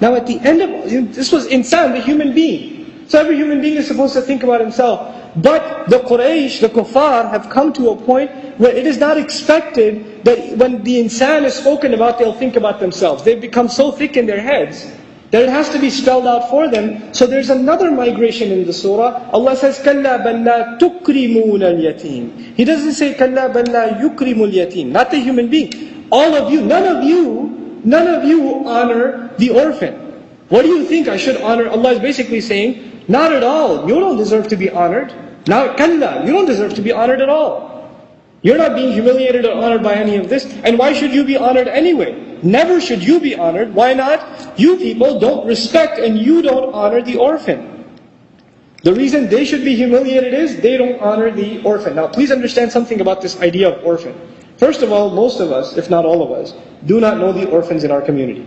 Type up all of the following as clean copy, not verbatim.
Now at the end of, this was insan, the human being. So every human being is supposed to think about himself. But the Quraysh, the kuffar, have come to a point where it is not expected that when the insan is spoken about, they'll think about themselves. They've become so thick in their heads that it has to be spelled out for them. So there's another migration in the surah. Allah says, كَلَّا بَلْ لَا تُكْرِمُونَ الْيَتِيمِ. He doesn't say, كَلَّا بَلْ لَا يُكْرِمُ الْيَتِيمِ. Not the human being. All of you, none of you honor the orphan. What do you think I should honor? Allah is basically saying, not at all. You don't deserve to be honored. Now, kalla, you don't deserve to be honored at all. You're not being humiliated or honored by any of this. And why should you be honored anyway? Never should you be honored. Why not? You people don't respect and you don't honor the orphan. The reason they should be humiliated is they don't honor the orphan. Now, please understand something about this idea of orphan. First of all, most of us, if not all of us, do not know the orphans in our community.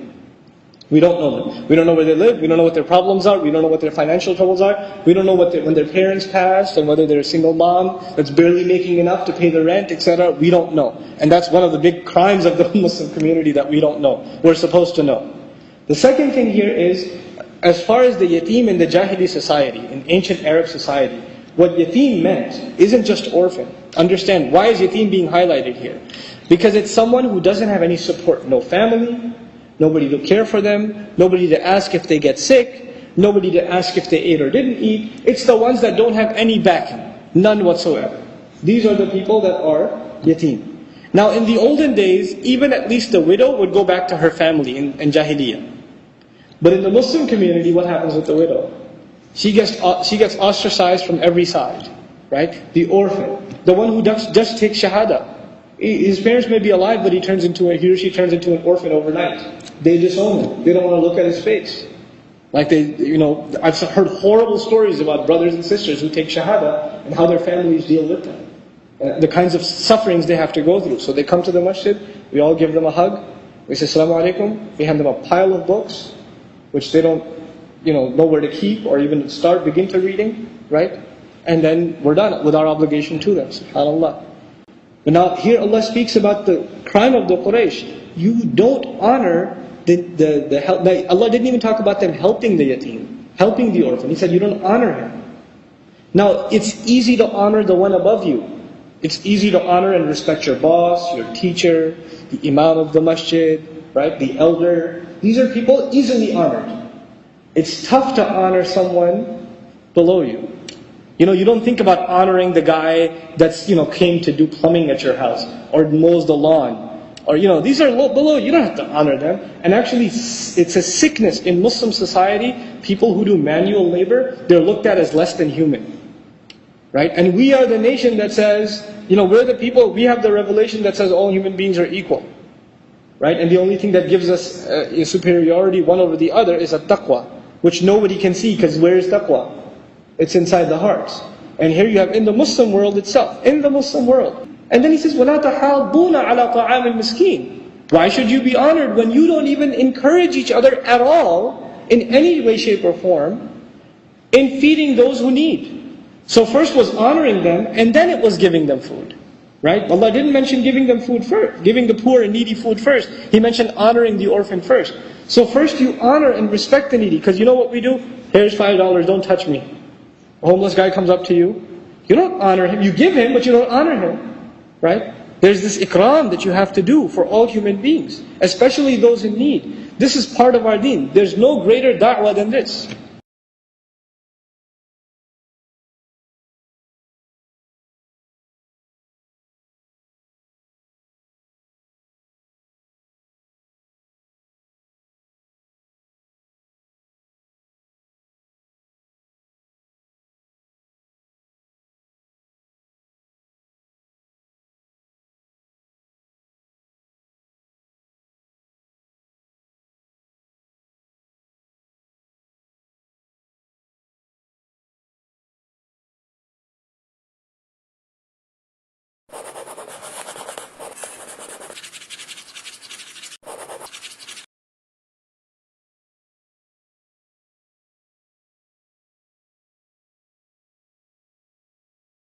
We don't know them. We don't know where they live. We don't know what their problems are. We don't know what their financial troubles are. We don't know when their parents passed and whether they're a single mom that's barely making enough to pay the rent, etc. We don't know. And that's one of the big crimes of the Muslim community, that we don't know. We're supposed to know. The second thing here is, as far as the yatim in the Jahili society, in ancient Arab society, what yatim meant isn't just orphan. Understand, why is yatim being highlighted here? Because it's someone who doesn't have any support. No family, nobody to care for them, nobody to ask if they get sick, nobody to ask if they ate or didn't eat. It's the ones that don't have any backing, none whatsoever. These are the people that are yatim. Now in the olden days, even at least the widow would go back to her family in Jahiliyyah. But in the Muslim community, what happens with the widow? She gets ostracized from every side, right? The orphan, the one who just takes shahada. His parents may be alive, but he or she turns into an orphan overnight. They disown him. They don't want to look at his face. Like I've heard horrible stories about brothers and sisters who take shahada and how their families deal with them. The kinds of sufferings they have to go through. So they come to the masjid, we all give them a hug, we say Assalamu alaikum, we hand them a pile of books, which they don't know where to keep or even begin to reading, right? And then we're done with our obligation to them, subhanAllah. But now here Allah speaks about the crime of the Quraysh. You don't honor the help. Allah didn't even talk about them helping the yatim, helping the orphan. He said you don't honor him. Now it's easy to honor the one above you. It's easy to honor and respect your boss, your teacher, the imam of the masjid, right? The elder. These are people easily honored. It's tough to honor someone below you. You don't think about honoring the guy that's, came to do plumbing at your house, or mows the lawn, or, these are below, you don't have to honor them. And actually, it's a sickness in Muslim society. People who do manual labor, they're looked at as less than human. Right? And we are the nation that says, we're the people, we have the revelation that says all human beings are equal. Right? And the only thing that gives us superiority one over the other is a taqwa, which nobody can see, because where is taqwa? It's inside the hearts. And here you have in the Muslim world itself. In the Muslim world. And then he says, وَلَا تَحَاضُّونَ عَلَى طَعَامِ الْمِسْكِينِ. Why should you be honored when you don't even encourage each other at all, in any way, shape, or form, in feeding those who need? So first was honoring them, and then it was giving them food. Right? Allah didn't mention giving them food first, giving the poor and needy food first. He mentioned honoring the orphan first. So first you honor and respect the needy, because you know what we do? Here's $5, don't touch me. A homeless guy comes up to you, you don't honor him. You give him, but you don't honor him. Right? There's this Ikram that you have to do for all human beings, especially those in need. This is part of our deen. There's no greater da'wah than this.